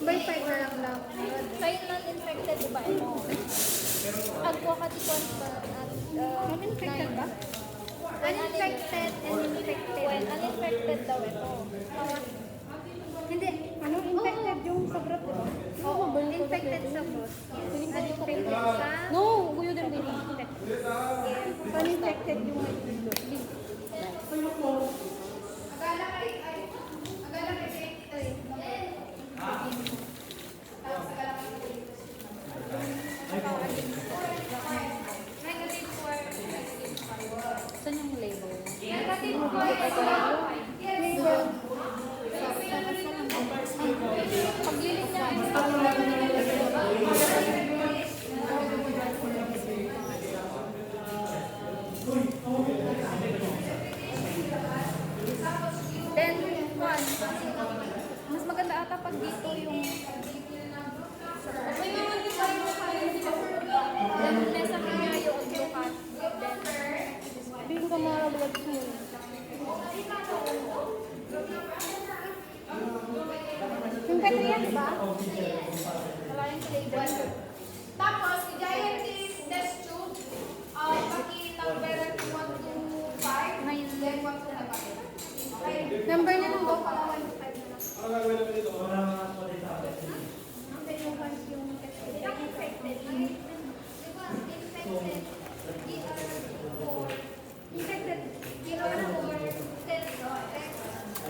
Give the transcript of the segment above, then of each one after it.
By fiber lang lang. Sa'yo non-infected, di ba? Ito. Agwa ka di constant at Non-infected ba? Uninfected and infected. When uninfected daw ito. Hindi. Ano? Infected yung sa brot, di ba? Oo, Infected sa brot. Uninfected sa... No, guyo din din. Uninfected yung Saan yung label? Paglilit niya. Then, one. Mas maganda ata pag dito yung... Then, nasa kanya yung dukat. Hindi ko ka makabulat mo. Yung kanya, di ba? Wala yung label. Tapos, i-giant test tube, paki-number 1 to 5, then 1 to 5. Okay? Number na lang ba? Pala 1 to 5 na lang. Then yung ones yung Infected. Infected. 0 na 4, 10,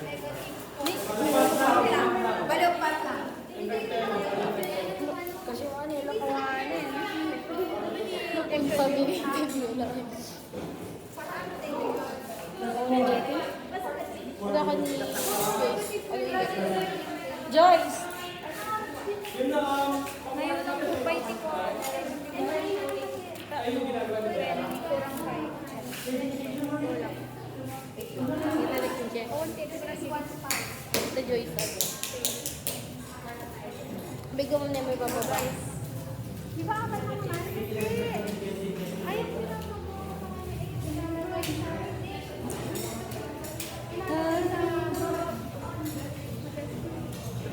negative 4. Baliw pa lang. Kasi ano yung lakawanin. Yung pag-interview lang. Wala ka ni Joyce. Ngayon lang po, 24. Kurang 5. Italik yung check. Ito Joyce ako. Bigyan mo na may bababay. Di ba ako naman? Ayaw ko lang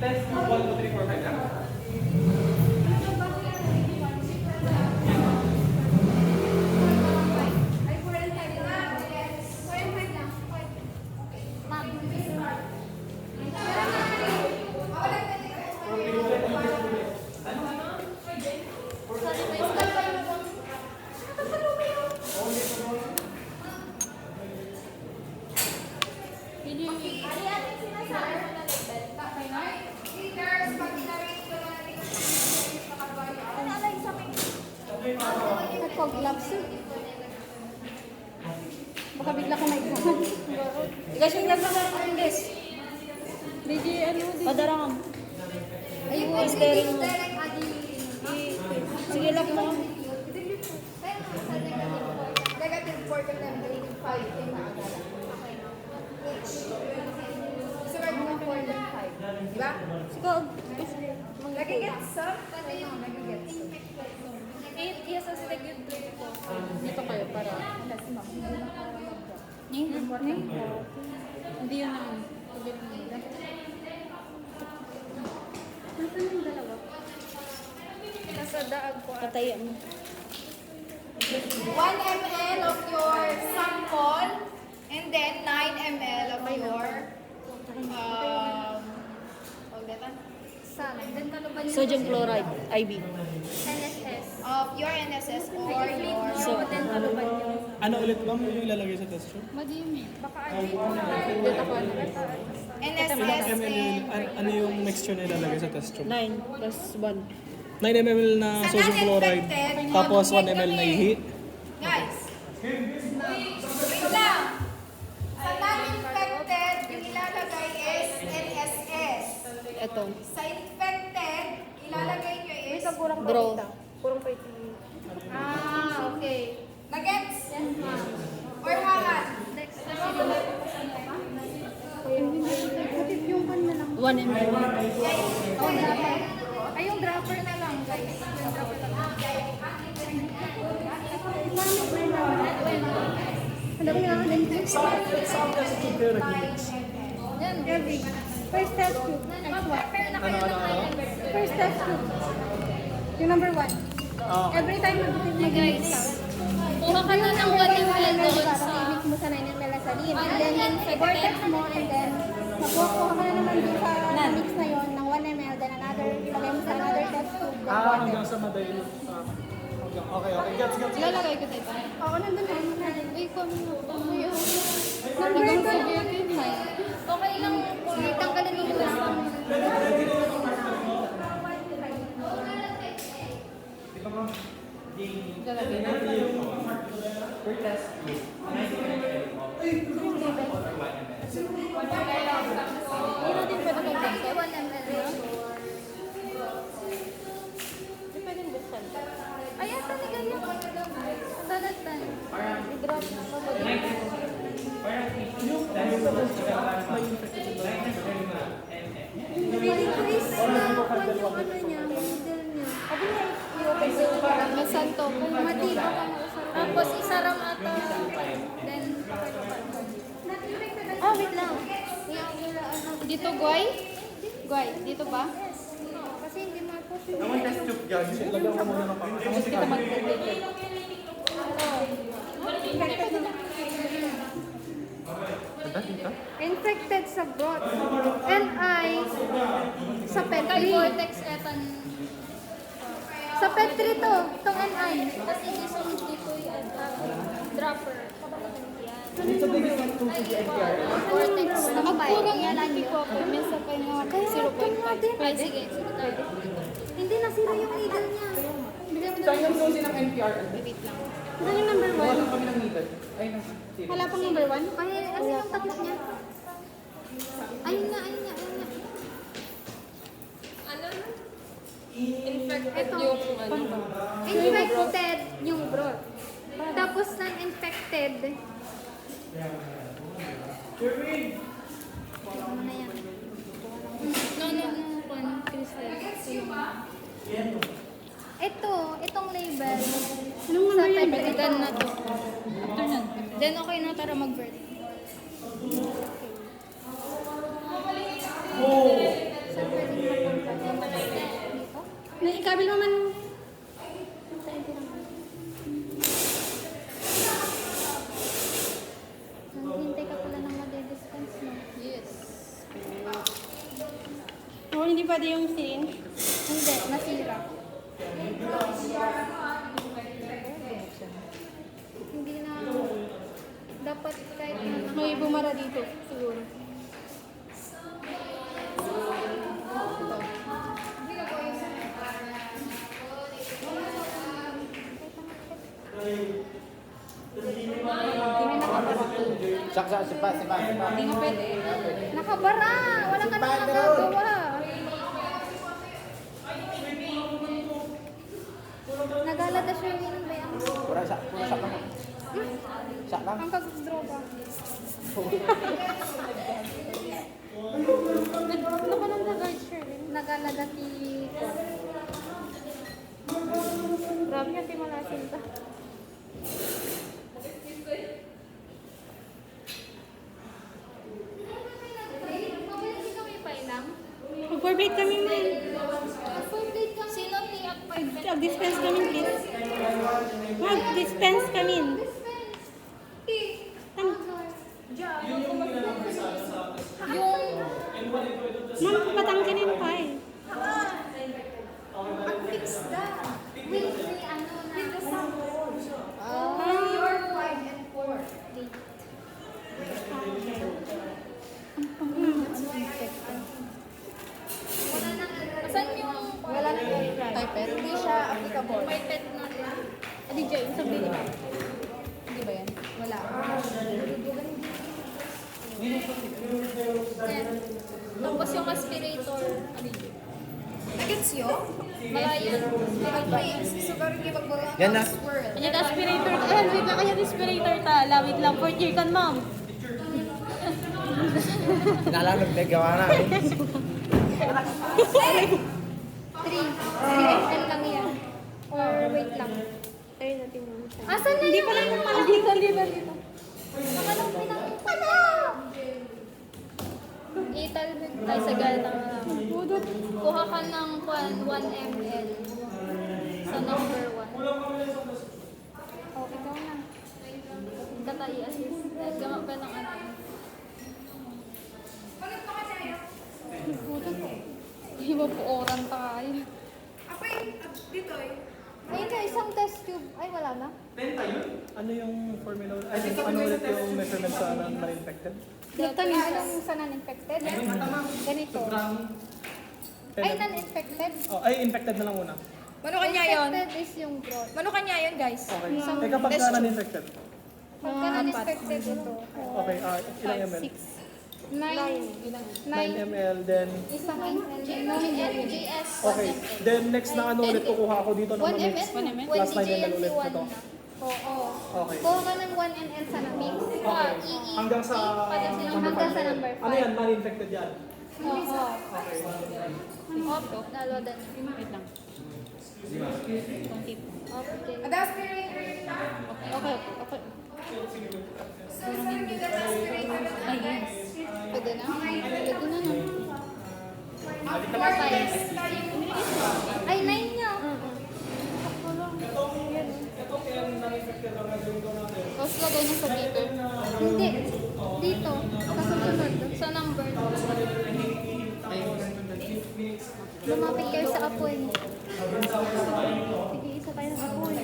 Test 1, 2, 3, 4, 5 na. Nagpag-gloves eh. Baka bigla ka maigawan. Kasi yung gagawin this. DJ, ano? Padarang. Ayun, steering mo. Sige lang mo. Negative 4 to negative 5 yung naagala. Sunod mo 4 to 5. Diba? Sige. Nagigets some? Nagigets. Yes, as like yung po. Dito kayo para... Hindi yun na. Nasaan yung dalawa? Nasa daag ko. Patayan mo. 1 ml of your sample and then 9 ml of your all that one? Saan? Then taluban yung Sodium chloride, IB. NSS. Of your NSS or your So, then taluban yung... Ano ulit ma'am yung ilalagay sa test tube? Baka dito ko ano. NSS Ilang ml and ano yung mixture na ilalagay sa test tube? 9 plus 1. 9 ml na Sa sodium chloride, non-infected, tapos 1 mag-check ml na kami. ihi. guys. Wait lang. Sa non-infected, yung ilalagay is NSS. Ito. Sa infected, ilalagay nyo is Bro. okay. Nagets? Or hahat? Yung pan na lang. 1 ml. Ay, yung dropper na lang, guys. Yung dropper na lang. Ang dami nga ng tips. Yan, Gabi. First test tube. Prepare na kayo ng test tube. Yung number 1. Every time mag-mix ka. Kuha ka na ng 1 ml doon sa I-mix mo sa 9 ml na saline. And then, vortex mo, and then, kuha ka na naman dun sa mix na yon ng 1 ml, then another, ilagay mo sa another test tube, then hanggang vortex. sa madayo. Okay. Gets. Lalagay ko dito. Oo, nandun na. Uy, kami mo. Number 2. Okay lang. Tanggalin mo lang. Hindi natin pwede mag-mix. 1 ml na. Hindi pwedeng buksan. Ayan, taligan yung salatan. I-drop na pa ba? Really please, kung yung ano niya, middle niya. Abi na, i-open ko yung parang Masan to? Kung matiba ka mo sa Tapos isaram ata. Then, wait lang. dito guay? Guay, dito ba? Kasi hindi ma-push yung Lagyan ko muna ng pangalan. Gusto kita mag-date. infected sa broth. NI sa Kay petri. Vortex etan. Sa petri to, itong NI. Kasi dito yung dropper. Vortex. Magkurang yan ang ko ako. Minsan pa yung mga 0.5. Ay, sige. Hindi nasira yung needle niya. Bigyan mo na. Yung dosin ng NPR. Wait lang. Saan yung number 1? Wala kami ng needle. Ay, Wala pang number 1? Ay, ano yung takip niya? Ayun nga. Ito. Infected yung broth. Tapos non-infected. Ano na yan? No, Crystal. Itong label. Sa pagkatidan na to. After nun. Then okay na, tara mag-vert. Ikabil mo man. Hintay ka pala ng madi-dispense mo. Yes. Oh, hindi pwede yung syringe? Hindi, nasira. Hindi na, dapat kahit na may bumara dito, siguro. Saksa, sipa. Hindi na pwede. Nakabara! Wala ka nang magagawa. Nagalada siya yung inom ba yan? Pura sak ka mo. Sak lang. Ang kag-droga. Ano ka nang nag-guard siya? Nagalada ki... Grabe kasi malasin ta. Mag-forbid kami man. Sino tiyak pa yun? Mag-dispense kami, please. Mag-dispense kami. Yung Ma'am, patangkinin pa eh. Ang fix na. With the ano na. With the sample. Ah. Your 5 and 4. Saan yung Wala na yung pipette. Hindi siya applicable. may pet na rin? Adi Jay, sabi niya. Hindi ba yan? Wala. Yan. Tapos yung aspirator. Ano yun? Nagets yun? Malayan. Ay, sugar yung magbaga. Yan na. Swirl. Kanya aspirator. Ayan, wait lang kanya aspirator ta. Lawit lang. 4 year kan, ma'am. Nalalog na gawa na. 3 ml lang yan. Or wait lang. Ayun natin mo. Asan na? Hindi pala yung malaki. Dito. Nakalong pinang pala! Ital tayo sa galit ang Budot. kuha ka ng 1 ml sa number 1. Oh, ikaw na. Katay assist. Gama pa ng ano. Hindi mo po oran tayo. Apay, dito eh. Ayun na, isang test tube. Ay, wala na. Ano yung formula? I think ano ulit yung measurement sa non-infected? Dito na, anong sa non-infected? Ganito. Ay, non-infected. Oh, ay, infected na lang muna. Mano kanya yun? Infected is yung broad. Mano kanya yun, guys? Okay. Eh kapag non-infected? Pagka non-infected ito. Okay, ilang ml? 9 9 ml, then... Isang ml. GS. Okay, then next na ano ulit kukuha ako dito ng 1 mix. ml? Plus 9 ml ulit GMC1 ito. na. Oo. Okay. Kuha ka ng 1 ml sa na-mix. Okay. Hanggang sa number Hanggang sa 5. number Ano yan? Non-infected yan? Oo. Okay. Opo, naloadan. Wait lang. Okay. Aspirator. Okay. Okay. Ay, yes. Pwede na? Pwede na na. Ay, 9 nga. Sakto lang. Tapos lagay na sa dito. Hindi. Dito. Sa susunod. Sa number 2. Lumapit kayo sa apoy. Sige, isa tayo sa apoy.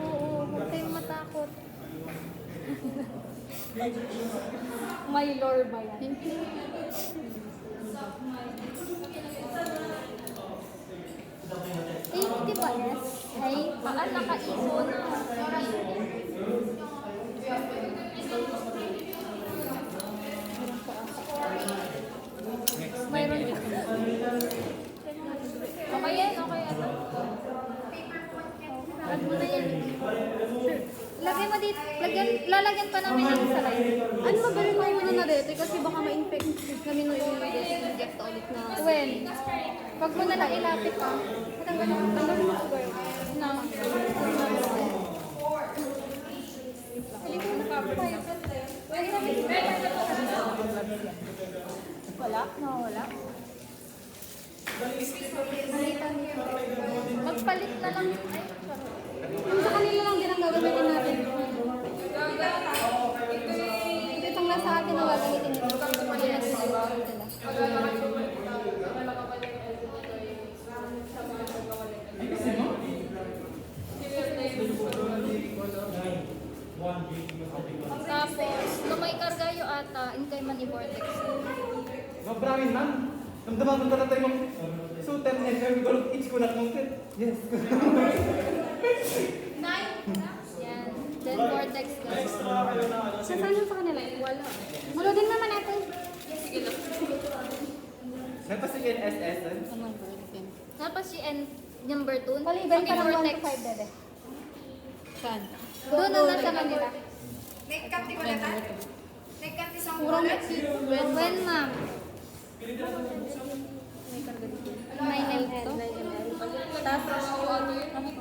Oo, huwag kayong matakot. May lore ba yan? Eh, di ba, yes? Ay, paan naka-iso na. Mayroon ka. Okay yan, okay yan. Add mo na yan. Lagay mo dito. Lalagyan pa namin yung sa line. Ano mag-verify mo na dito? Kasi baka ma-infect namin nung i-inject ulit na. When? Wag mo na lang ilapit pa. Tanggalin mo siguro. Na. Wala? Nawala? Magpalit na lang. Ay, Yung sa kanila lang din ang gagamitin natin. Itong nasa atin na gagamitin nila. tapos, lumay kargayo ata, inkay man i-vortex. Mabramin man. Namdaman ko na tayo so 10 ml ko each ko na ng Yes. Yan. Then vortex guys. Saan yung sa kanila? Wala. Mulo din naman natin. Nagpasigil SS. Tapos si N number 2. Paliban pa ng 1 to 5 dede. Saan? Doon na lang sa kanila. Nagkanti ko na ta? Nagkanti sa Kurang mga. When, ma'am? 9 ml. Tapos,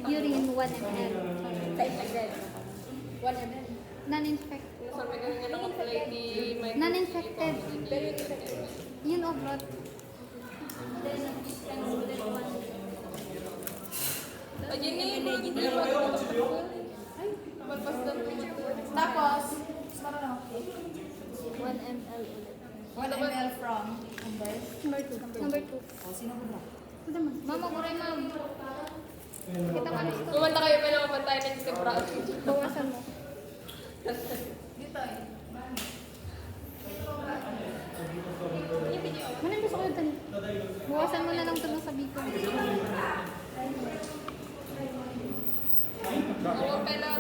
Urine 1 ml. sa infected. 1 ml. Non-infected. Sabi ko nga naka-play ni Mike. Non-infected. Yun o blood. Ayun na yun. Tapos, 1 ml ulit. 1 ml from Number 2. Mama, kuray ma'am. Kita ka na ito. Kumanta kayo pa naman tayo ng Zebra. Bawasan mo. dito eh. Manan gusto ko yun. Bawasan mo na lang ito ng sabi ko. Ako pala.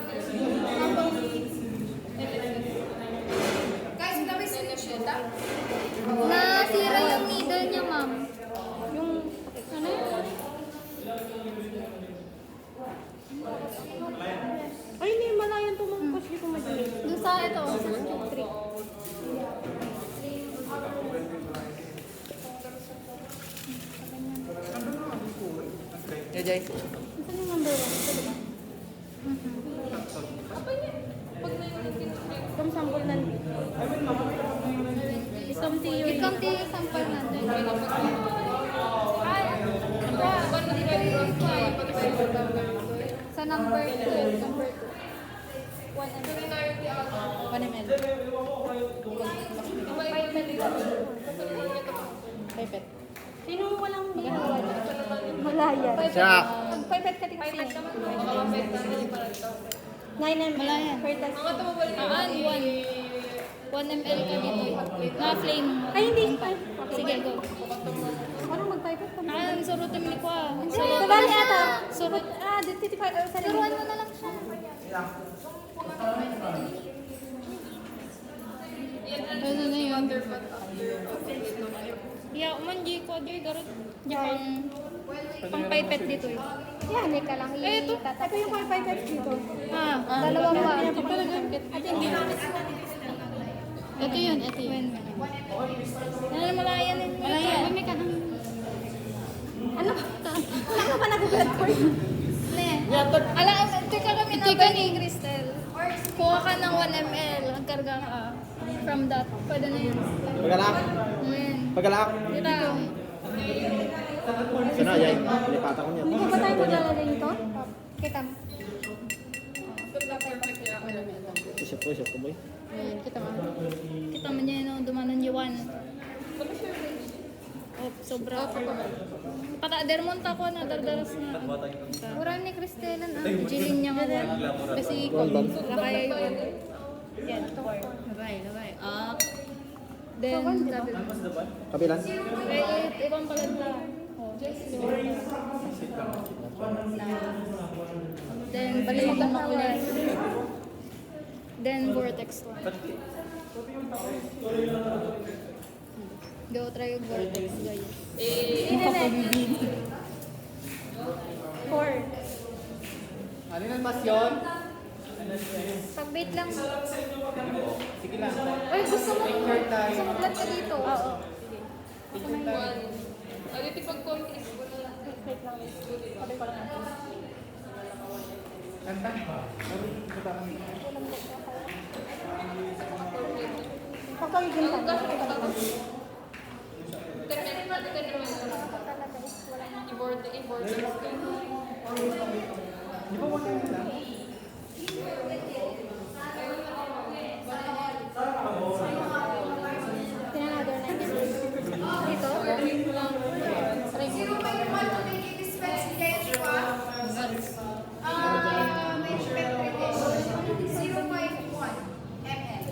Guys, dami siya. Nasira yung needle niya, ma'am. Yung, ano yun? Ay, hindi malayan tumangkos. Hindi ko madali. Yung sa ito, sa tube 3. Yeah, Jay. Saan yung number 1? Ito, diba? Kung sample na. Isang tiyo. Ikamti yung sample natin. Ay, Number 2. Number 2. 1 ml. 1 ml. Pipet. Sino walang ginagawa niya? Wala yan. Siya. Pipet ka kasi. 9 ml. Wala yan. Per test. 1 ml ka dito. Mga flame. Ay, hindi. Ay, Sige, go. Parang mag-pipet ka. Surutin mo ko ah. Sa bali ata. Surut. Dito, Suruan mo na lang siya. Ano na yun? Yeah, umanji ko. Diyo, garot. Diyo, pang pipet dito eh. Yan, ka lang. Ito. Ito yung pipet dito. Dalawang ba? Ito yun, ito yun. Ano, malayan eh. Malayan. May ka nang. Ano? Ano ba nag-blood for? Alam, teka kami na ni Cristel. Kuha ka ng 1 ml. Magkarga ka. From that. Pwede na yun. Pagalak. Ayan. Pagalak. Dito. Sana, yay. Lipatan ko niya. Hindi ko ba tayo maglalagay nito? Kita mo. Push-up ko, boy. Ayan, kita mo. Kita mo niya no, dumanan yung 1. Oh, sobra. Pata, dermonta ko na, dardaras na. Mura ni Cristela na. Jilin niya nga. Kasi Kaya yun. Yan. Gabay. Up. Then, sabi mo. Kapilan. Ibang palagla. Oh. Then, balik mo ulit. Then, vortex to. Go, try yung vortex, guys. Four. Ano yung pasyon? Pag-bait lang. Sige lang. Ay, gusto mo. Picture tayo. Gusto mo blood ka dito. Oo. Picture tayo. Kanta. Kanta kami. Pagkagiging ka. Di ba wala yun lang? Another 9 Dito? Sino may want to make it dispense may spectrum 0.1 ml.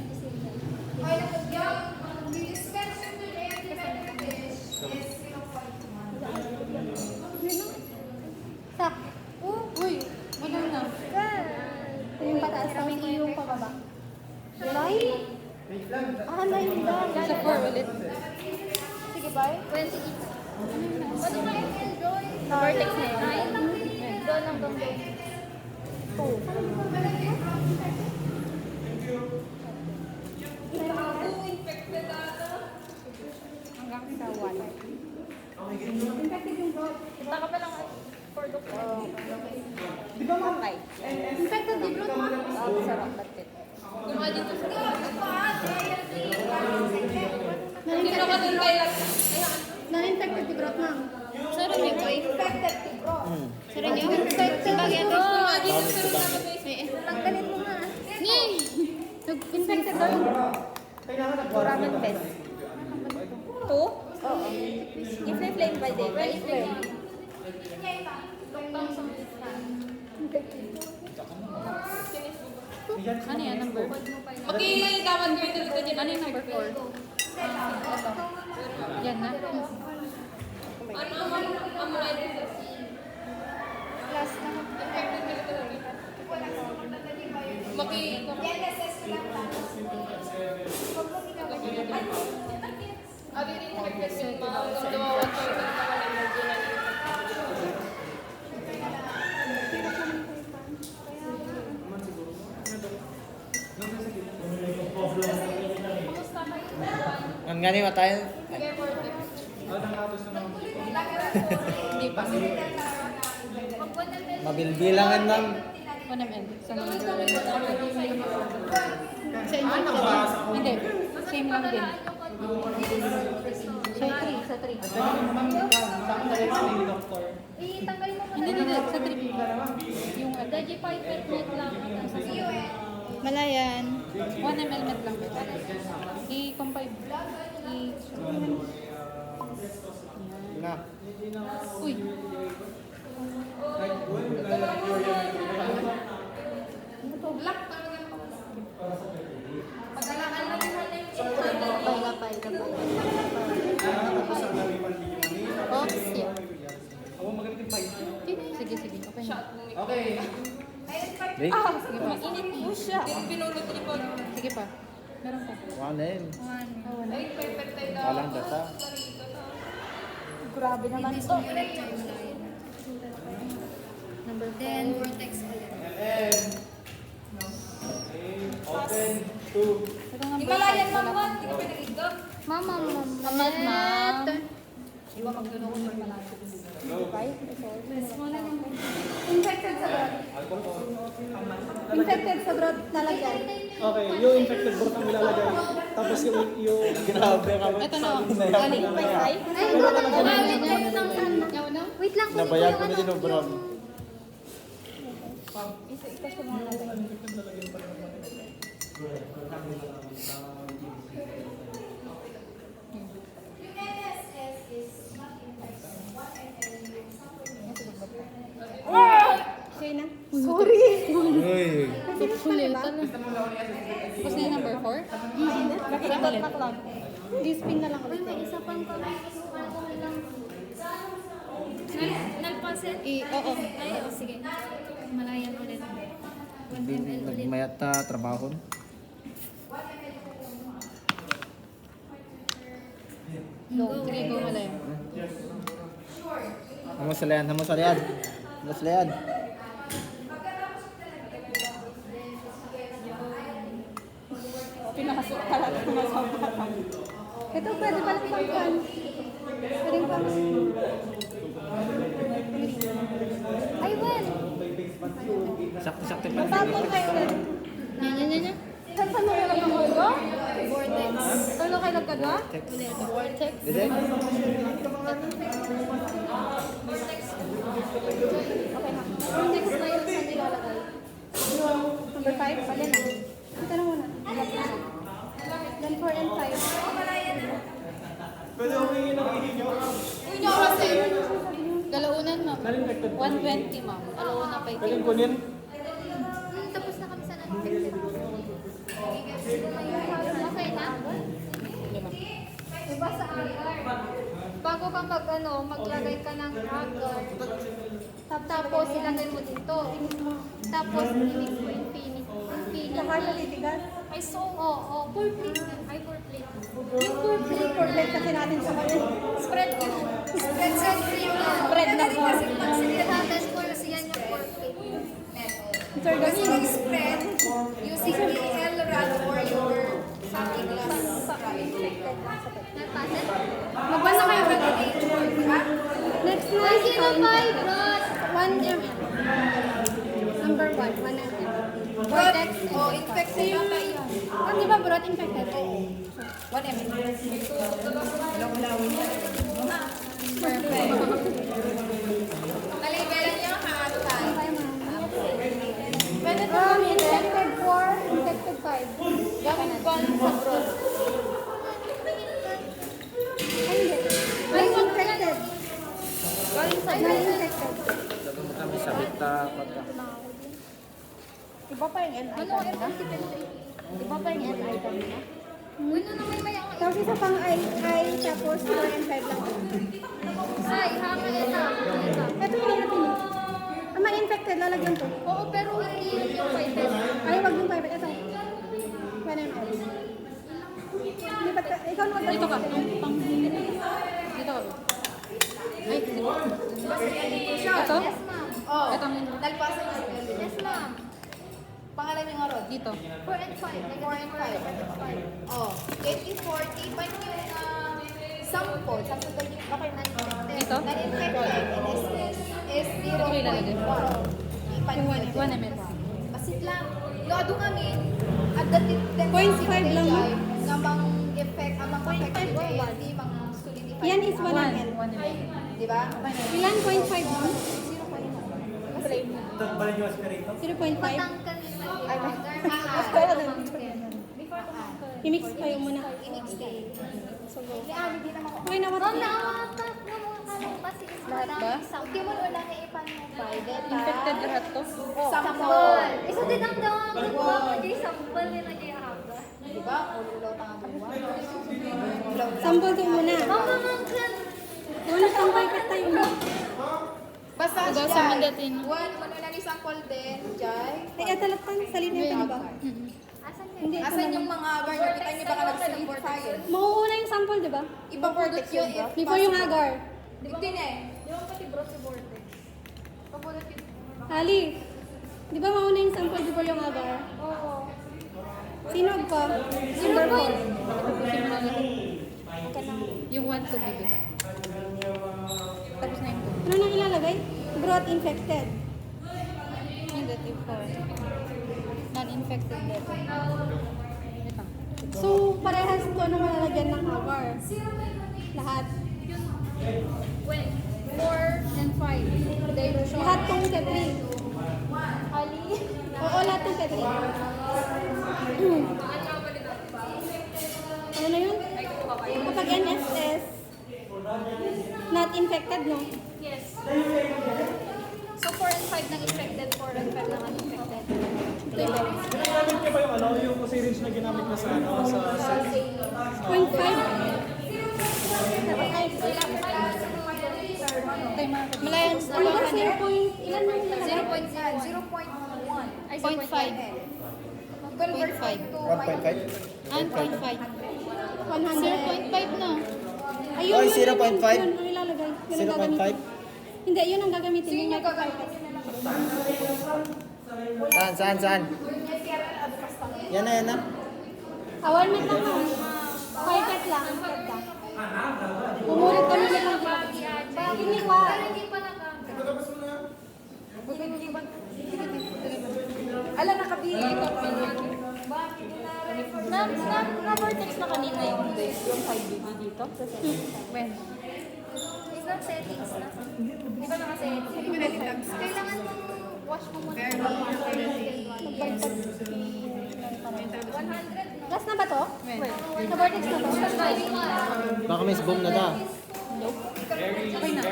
Oil of young, the dispensation to the is 0.1. Sak. Uy, wala na. Ito yung pataas. Tapos yung pababa. Line? Wait lang. Line lang. Sa 4 ulit. Sige, bye. 20 each. Ano ka enjoy? Vortex na yun. Doon lang doon. Hanggang sa 1. Kita ka pa lang for the Di ba ma'am? Infected di blood mo? Oo, sarap. Batit. Na-infected di blood ma'am. Sarap niyo ko eh. Infected di blood. Sarap niyo? Sa bagay ito. Tanggalin mo nga. Yay! Infected daw yung Kailangan nag-quarantine ka. test. 2? Oo. I-flame by day. I-flame. Ano yan, number? Okay, tawag ko ito dito. Ano yung number 4? Yan na. Last na. Ang gani matayin. Hindi pa. Mabilbilangan ng 1 ml. Sa number. Sa infected. Hindi. Same lang din. Sa 3. Sa 3. Itanggal mo Hindi, sa 3. Yung ano. Reggie Piper net lang. Malayan. 1 ml met lang. I-compile. Na. Uy. Oops, yeah. Ako magalit yung pipe. Sige, sige. Okay na. Okay. Wait. Sige pa. Sige pa. Meron pa. One in. Walang data. Grabe naman to. Number 4. Then, vortex ulit. Open. 2. Ito nga Himalayan lang one. Hindi ko pinag-read doon. Mama. Ma'am. Infected sa broth. Infected sa broth nalagyan. Okay, yung infected broth ang nilalagay. Tapos yung Grabe ka. Ito na. Galing may five. Wait lang. Nabayag ko na din yung brown. Okay na. Sorry. Uy. Huli pala. Tapos na yung number 4? Nakikita lang. Dispin na lang ulit. May isa pang nalpasin? Oo. Ay, sige. Malayan ulit. 1 ml ulit. Nagmayat na trabaho. Go. Sige, go Malayan. Hamusalayan, hamusalayan. Hamusalayan. Pinasok ka lang sa masama. Ito pwede pala pangkan. Pwede pang... Ay, well. Sakto-sakto pa. Tapos kayo rin. Yan. Saan pa mo lang ang ulo? Vortex. Ano kayo nagkadwa? Vortex. Dede? Okay na. Yung next na yun sa nilalagay. Yung number 5, pala na. Ito na muna. Then 4 and 5. pwede humingi ng ihi nyo. Galaunan, ma'am. 120, ma'am. Alauna pa ito. Galing kunin. Tapos na kami sa non-infected. Okay na? Diba sa agar? Bago ka maglagay ka ng agar, tapos ilagay mo dito. Tapos i-mix mo yung finish. Saka siya titigas. Ay, so, oo. 4 plate na. Ay, 4 plate. Yung 4 plate. 4 plate kasi natin sa kayo. Spread yun. Spread sa cream. Spread na po. Tapos for yan yung 4 plate. Sir, Kasi gawin. yung spread using the L-rod or your something glass. Nagpasan? Magbasa kayo. Next na. Ay, sino 5, Rod? 1 ml. Number 1, 1 ml. Vortex. Oh, infected yung tayo. Ah, di ba broth infected? 1 ml. Perfect. Nalibelan nyo ha, Tay. Pwede ito infected 4, infected 5. Gamit ba sa broth? Ay, hindi. Ay, infected. Galing sa Non-infected. Sabi mo kami sabit na pagka. Iba pa yung NI kanina. Iba pa yung NI kanina. Ano naman may ang Tapos isa pang I, tapos 4 and 5 lang. ay, hanga ito. Ito yung natin eh. Ah, may infected, lalagyan to. Oo, pero hindi yun yung 5 Ay, wag yung 5. Ito. 1 ml. Hindi ba, ikaw na Dito ka. Dito ka. Ay, dito. Ito? Yes, ma'am. Oh, Ito ang nalpasan nyo. Yes, ma'am. Pangalan nyo nga, Rod. dito. 4 and 5. 4 and 5. Oh, 80-40. Paano yung sample? Sample ba yung non-infected? Ito? Non-infected in this is Ito ko ilalagay. 0.1. 1 ml. Basit lang. Lado kami, at the 0.5 lang mo? Namang effect, amang effect ko di mga solidify. Yan is 1 ml. 1 ml. Di ba? Ilan? 0.5 mo? explain mo. Balik yung aspirator. 0.5. Patangkan yung agar. Before kumangkal. I-mix kayo muna. I-mix kayo. Sige. Ali, di naman ako. Okay na, Ma'am, what? naawatak na mga kalong kasi Lahat ba? Hindi mo wala na ipan mo pa. Infected lahat to? Sampol. Isa din ang dawang ko. Di sampol din na di aga. Di ba? Ululaw tanga buwan. Sample ko muna. Mama, mangkan. Wala kang packet tayo mo. Basta Ikaw siya. sa mandatin. One, na ni sample din. Jai. Ay, talatan. Salin na ito ba? Asan ka? Hindi, ito Asan na. yung mga agar nyo? Kita nyo baka nag-certify. Mauuna yung sample, di ba? Iba vortex yun if Before yung agar. Hindi na eh. Ali, di ba mauna yung sample before yung agar? Oo. Sino ko? Number 4. Yung 1 to bigay. Tapos na yung 2. Ano nang ilalagay? Brought infected. Negative 4. Non-infected level. Ito. So, parehas ko na malalagyan ng agar. Lahat. When? 4 and 5. Dilution. Lahat tong K3. Ali. Oo, lahat tong K3. Ano na yun? Kapag NSS, not infected, no? Yes. So 4 and 5 nang infected, 4 and 5 nang uninfected. Ginagamit niyo ba yung ano, yung syringe na ginamit na sa ano, sa 0.5. Malayan sa Ano ba? 0. Ilan mo yung nilagay? 0.1. Ay, 0.5. Convert 0.5. to 1.5? 1.5. 100. 0.5 na. Ayun, Oy, yun, 0.5? Yun ang ilalagay. Yun ang 0.5? gagamitin. Hindi, yun ang gagamitin. Yun yung Saan? Yan na. Awan mo lang ha. Carpet lang. Umulit kami na lang. Hindi ko. Hindi pa nag-aga. Ala, nakabili. Na-vortex na kanina yung 5BB dito. When? Ikaw settings na. Di ba naka-settings? Kailangan mong wash mo muna. 100 Last na ba to? Sa-vortex na to? Baka may boom na da. Okay na.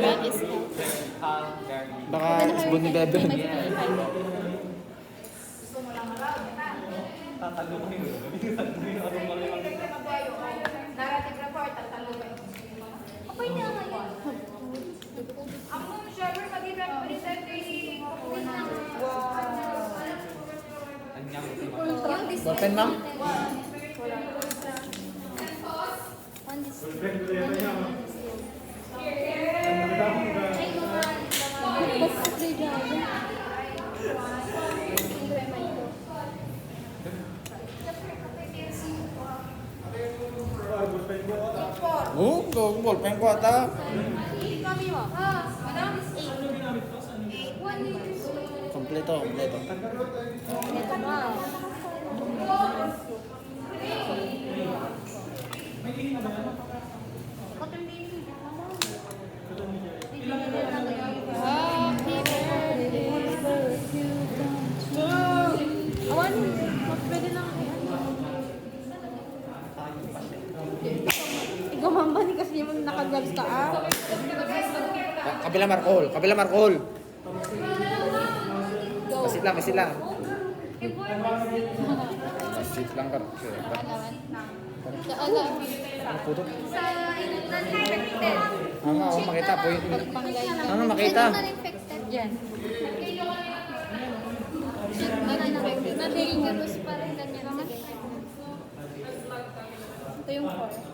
That is cool. Baka isbon ni Bebe. Narrative report, tatalo ba? Okay na ngayon. Ang mong server mag-represent Yung dis- Ballpen, ma'am? on this. Ay, Basta free job. Oo, ballpen ko ata. Kompleto. Awan, pwede na. Igumambani kasi yung naka-gloves ka Kabila Marcol. Basit lang. Basit lang ka. Ano po to? sa non-infected. Makita po yun. Makita. Non-infected. Yan. Non-infected. Na-dangerous pa rin ganyan. Sige. Ito yung 4.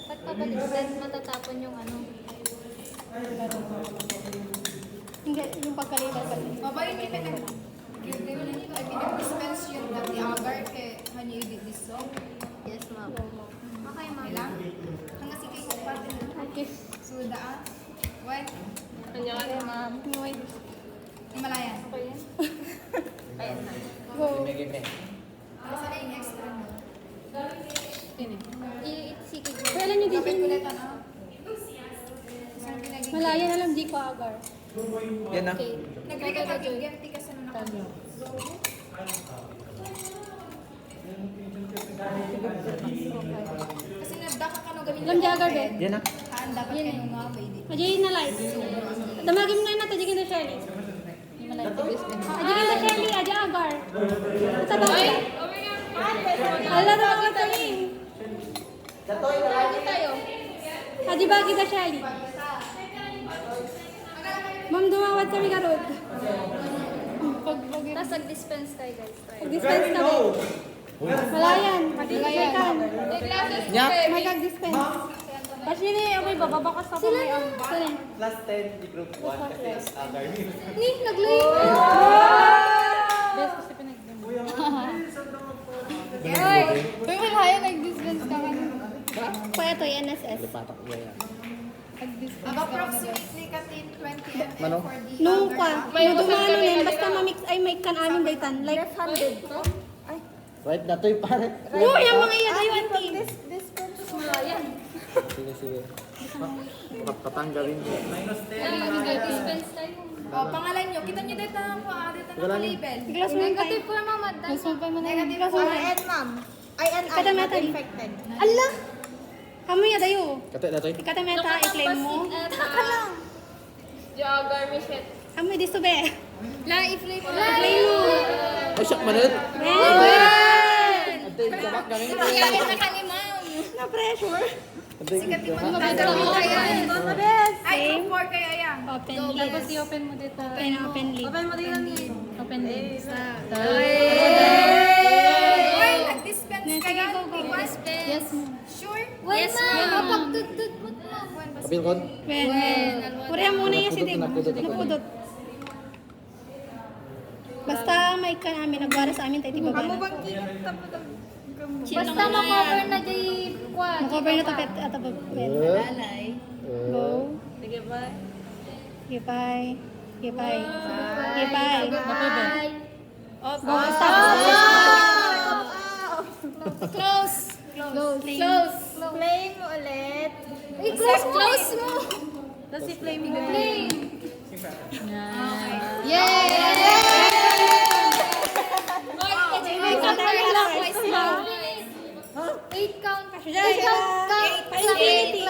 Pagkabaliktad, matatapon yung ano. Hindi, yung pagkalitan pa rin. Mabayin kita ka na. Dispense yung dati agar kay Hanyo Didiso. Yes, ma'am. Okay, ma'am. Ilang? Hanggang sige ko pa din. Okay. Suda. What? Okay, ma'am. Himalayan. Go. Basta na yung extra mo. Sige. Kailan yung Kapit dito? ulit ano? Isang pinagiging. Malaya na lang, di ko agar. Yan na. Okay. Nag-agree ka mag-empty kasi nung nakapag. Kasi nagdaka ka nung gamitin. Alam jagar be. Yan na. Handa ka kayo nung mga pwede. Ajayin na light. Damagin mo na tajigin na Shirley. Ajigin na Shirley, aja agar. Sa bagay. Ala na mga tayo. Aji bagi na Shirley. Ma'am, dumawat kami karot. Tapos nag-dispense tayo guys. Try. Pag-dispense kami. Wala yan. May kan. Nyak. May kag-dispense. Kasi ni, okay ba? Babakas ako may ang. Sila. Last 10, di group 1 kasi is other. Ni, nag-late. Best kasi pinag-dispense. Oy! Uy, wala yan. Nag-dispense ka ka. Kaya to, NSS. Lipatak. Yan. Approximately katin 20 ml Manong? for the Nung agar. kwa, nung dumano nun, basta mamix ay may kan amin daytan. Like, Right na to yung pare. oo, yung mga iyan ay auntie. Sige, sige. Patanggalin ko. Nag-dispense tayo. Oh, pangalan nyo. Kita nyo dito na dito Wala na na. label. Glass mo Negative po naman, madam. Negative Glass po. mo ma'am. INI, Kata not meta di. infected. Allah! Kamo ya dayo. Kato na to yung. Ikata meta, i-claim mo. Jogger, Michelle. Kamo di sube. La, i-flip. I-claim mo. Oh, shock manod. Well! Ate, sabak kami. Na pressure. Ate, Mga best. Ay, group 4 kayo yan. Open Tapos lid. i-open mo dito. Open lid. Open mo dito ni. Open lid. Oy, nag-dispense Sige, kayo. go, go. Yes, Sure? yes, ma'am. Kapag-tut-tut mo na. kapil kon. Well, purihan muna yung si Tim. Napudot. Napudot. Basta may kan amin, nagwara sa amin, tayo tibaba na. Basta ma-cover na di kwan. Makover na tapet at abab. Well, go. Sige, bye. Sige, bye. Sige, bye. Sige, bye. Bye. Go, stop. Close. Close. Play mo ulit. Close mo. Tapos i-play mo. Play. Eight count. Infinity.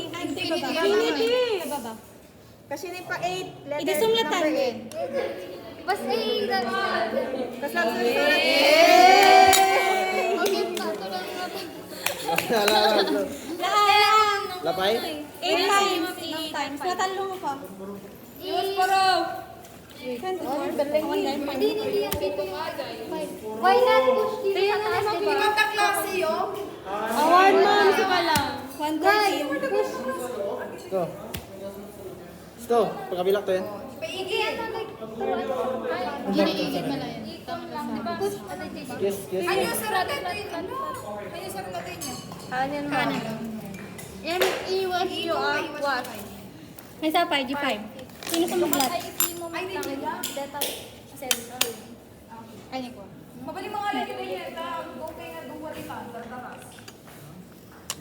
Infinity. Baba. Kasi ni pa 8 letters. Idisumlatan. number 8. Basta i-dan. Tapos lang susunod. Okay pa. Tulang natin. Laan. Lapay? 8 times. 8 times. Natalo mo pa. Iwas paro. 24. Hindi yan dito. Why not push dito sa taas, di ba? Ibang kaklase yun. Award mom. Isa pa lang. 113. Ito. Ito, pagkabilak to yan. Paigil. Giniigit mo lang yan. Ikon lang, di ba? Push. Ano dito? Yes, yes. Ano yung sarap natin? Ano? Ano yung sarap natin niya? Kanan. M-E-1-U-R. What? May isa pa, G5. Sino sa maglat? Ay, i-free mo Ay, lang. hindi nila. Data. Service. Ay, ko. Mabali mga lagi na yan. Okay na duwari ka. Tartaras.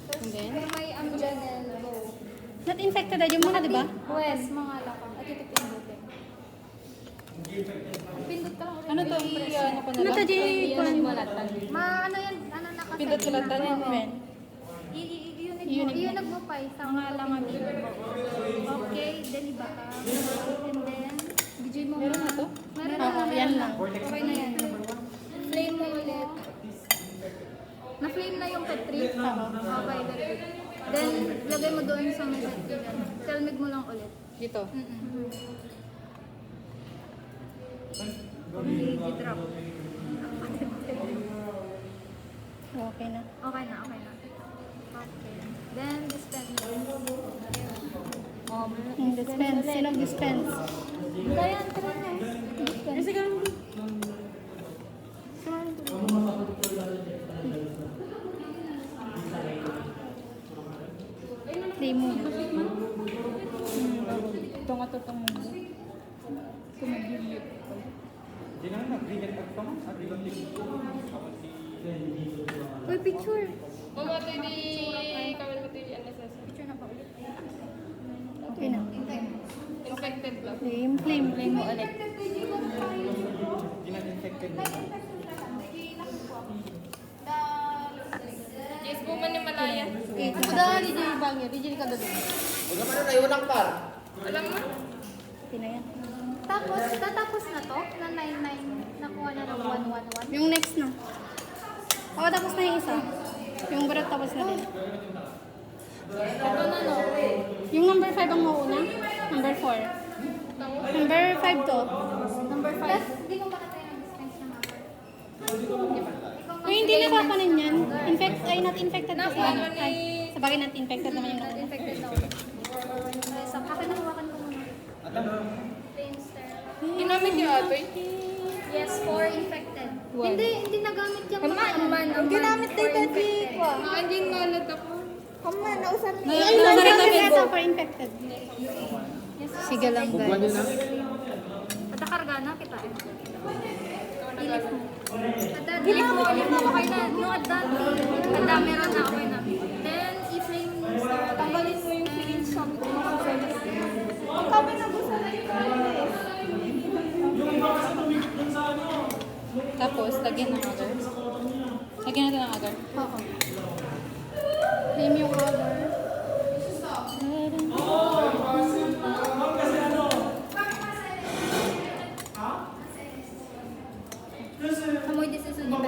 Pero may amjanel. Go. Not infected na muna, di ba? Wes, mga lakang. At ito pindutin. Pindot ka lang ulit. Ano to? Ano to, G? Ano yan? Ano nakasabi? Pindot sulatan yan, men. Iyon nagmapay. Mga langan. Okay, then iba ka. And then, DJ mo Meron na to? Meron Oo, na. yan lang. Okay na yan. Flame mo ulit. Na-flame na yung petri. Oo. Okay, very good. Then, lagay mo doon sa may petri. Telmig mo lang ulit. Dito. I-drop. Okay na. Okay na, okay na. Okay. Then, dispense. Dispense. Sino dispense? Dayan, tara na. Dispense. Sige. Play mo. Ito nga to itong mundo. Di na nag-bigyan ka pa man. Uy, picture. Okay na. Infected lang. Flame mo ulit. Hindi na infected. Yes, po man ni Malaya. Ako daw, DJ Bangya. DJ ka doon. Huwag naman na iwalang par. Alam mo? Pinaya. Tapos, tatapos na to? Na 99, nakuha na ng 111. Yung next na. Oo, tapos na yung isa. Yung barot tapos na din. Ito na no. Yung number 5 ang mauuna. Number 4. Number 5 to. Number 5. Hindi ko pa natin ang dispense ng number. Kung hindi napapanin yan, not infected Na, kasi. ano ni... Ay, sabagay not infected naman yung Not nauna. infected na ulit. So, hawakan ko muna. Plain sterile. Ginamit yung atoy. Yes, 4 infected. Hindi nagamit yung Ginamit din dati ko. Hindi nalat ako. Kama, nausan niya. Ay, number 7 ito for infected. Sige lang, Bugwan guys. nyo na. Patakarga na kita eh. Ilip mo. Ilip mo okay na. No, at dati. At dami ron na okay na. Then, i-flame sterile. Tanggalin mo yung syringe sa ang kami nagusan na yung Tapos, lagyan ng agar. Lagyan natin ng agar. Oo. Flame yung agar. Amoy din sa sunod.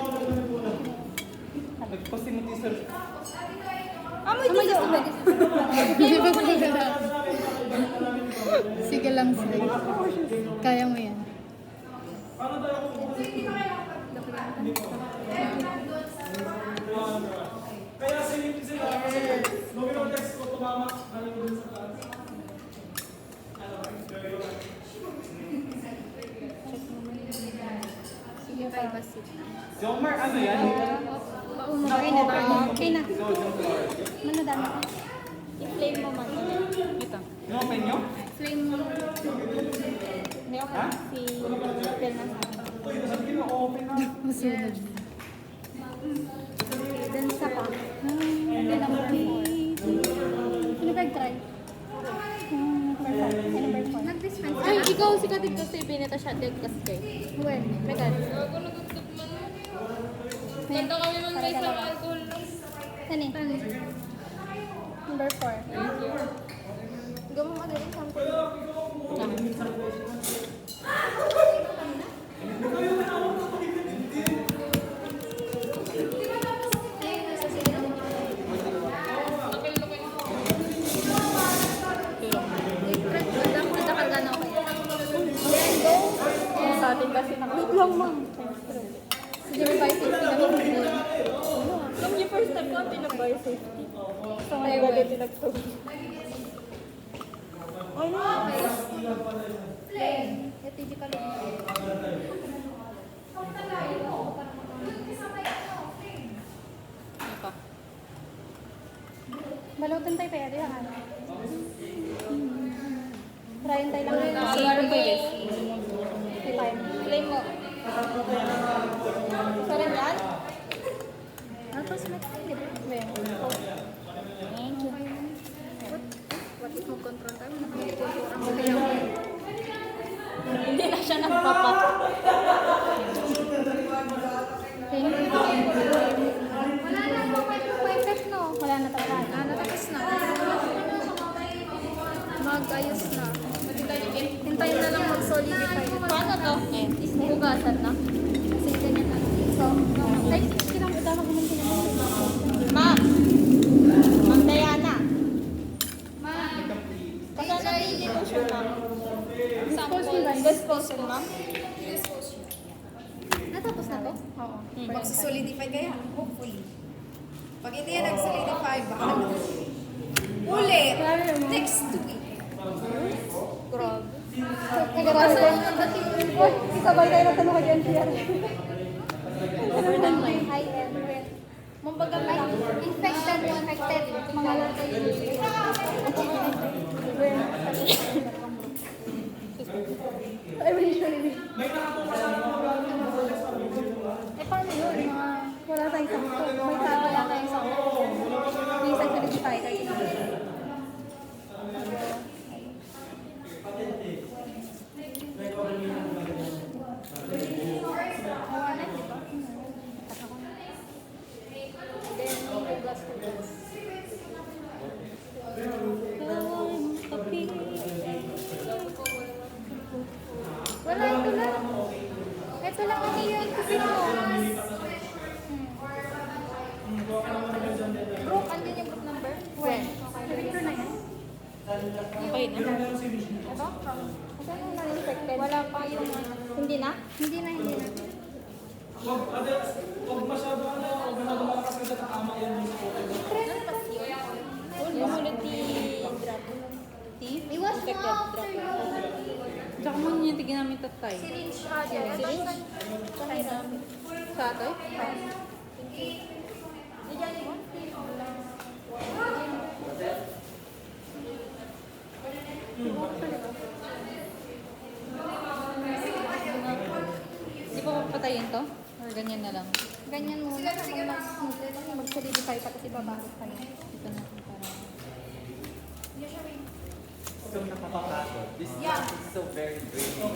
Nagpasimati sir. Amoy din sa sunod. Sige lang, sige. Kaya mo yan. Sige, 5 basit na. Jomar, ano yan? Okay na ba? Okay na. Manadami ka. I-flame mo man. Ito. Inopen nyo? Flame mo. Hindi ako Ha? si Pel na sa akin. Sabi ko, open na. Masunod. Then, isa pa. Hindi number 4. Ano ba try? Number 5. Ay, number 4. Nag-dispense ka Ay, na? ikaw si Katig kasi pinita siya din kasi kay. When? Megan. Ganda kami man guys sa alcohol. Ano eh? Number 4. Gawin mo din sample. Sa atin kasi wait lang, ma'am. Sige, may buy safety kami. Yung yung first time ko, pinag-buy safety. So, ngayon agad pinag-tog. Ay, no. Strategically. Ano pa? Balutan tayo pwede yan. Tryin tayo lang ng Agar ko yes. Flame mo. Sarap yan? Tapos may tayo. Thank you. What if mag-control tayo? Hindi na siya nagpapak. Thank you. Wala na po may test no. Wala na talaga. Natapos na. Mag-ayos na. Hintayin na lang mag-solidify. Paano to? Eh. Hugasan na. Kasi ganyan na. So, Ay, kinakutama ko muna. Ma'am! Ma'am Diana! Kasama hindi ko siya, ma'am. Disposal, ma'am? natapos na to? Oo. Magsusolidify kaya? Hopefully. Pag hindi yan nag-solidify, baka uli, next week. Grabe. Nagarasan ko. Uy, isabay tayo na tanong ka dyan, Pierre. High-end rent. Mumbaga may infected. Mga I will show you. Eh, paano yun? Wala tayong sakto. May sakto. Wala tayong sa May isang solidify tayo. Okay na. Ito? Kasi nung na-infected. Wala pa yung ano. Hindi na? Hindi na. Huwag masyado huwag masyado malakas yung tatama yan yung spoken. Bumulit ni drop. Iwas mo. Infected drop. Tsaka mo niya tigin namin tatay. Syringe, Ate. Syringe? Sa ato eh? Di ba papatayin to? Or ganyan na lang? Ganyan muna. Mag-solidify pa kasi babalik pa yun. Ito na para... So, napapakaso. This is so very draining.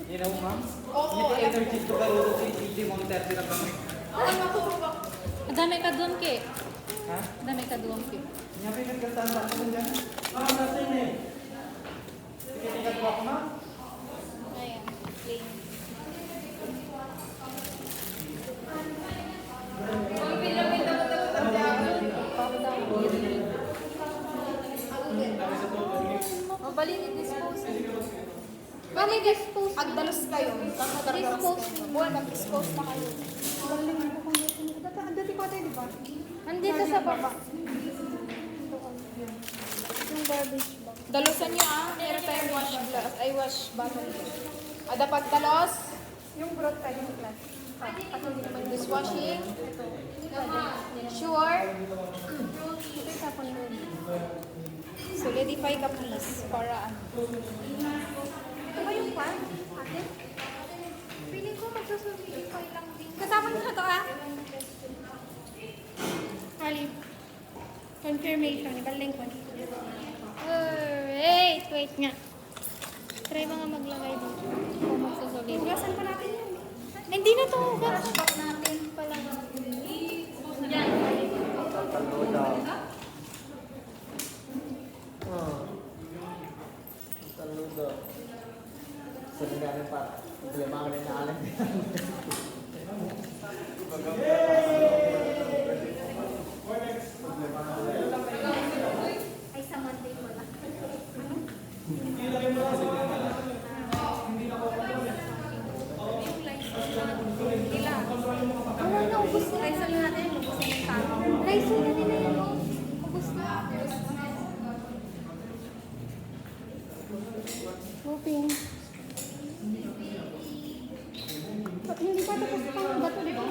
You know, ma'am? Oo, Hindi ko energy to karoon sa CG mong 30 na kami. Ang dami ka doon, Ke. Ha? Ang dami ka doon, Ke. Ngayon, nagkasama ako dyan. Nasin eh. Sige, tingnan ko ako, ma'am. Ayan, plain. Mabali ni dispose. Mami, dispose. Agdalos kayo. Dispose. Buwan, mag-dispose na kayo. Dati ko tayo, di ba? Nandito sa baba. Yung garbage bag. Dalusan niyo meron tayong wash glass. Ay, wash bottle. Dapat dalos. Yung broth pwede yung class. Dishwashing. Sure. Ito yung tapon mo. Solidify ka please. Para ano. Ito ba yung pan? Ate? Feeling ko magsusolidify lang din. Kasama na to ah. Ali. Confirmation. Ibaling ko. Wait nga. Try mga maglagay dito. Kung magsusulit. Hugasan pa natin yan. Hindi na to. Hugas. Back natin pala. Saludo. Sabi namin pa, problema ko rin na alam. Ay, sa Monday pala. Wala na, ubus na. Lysol natin. Ubus na yung tao. Lysol na nila yun. oh. Ubus na. Hoping. Hindi pa tapos pang bato, di ba?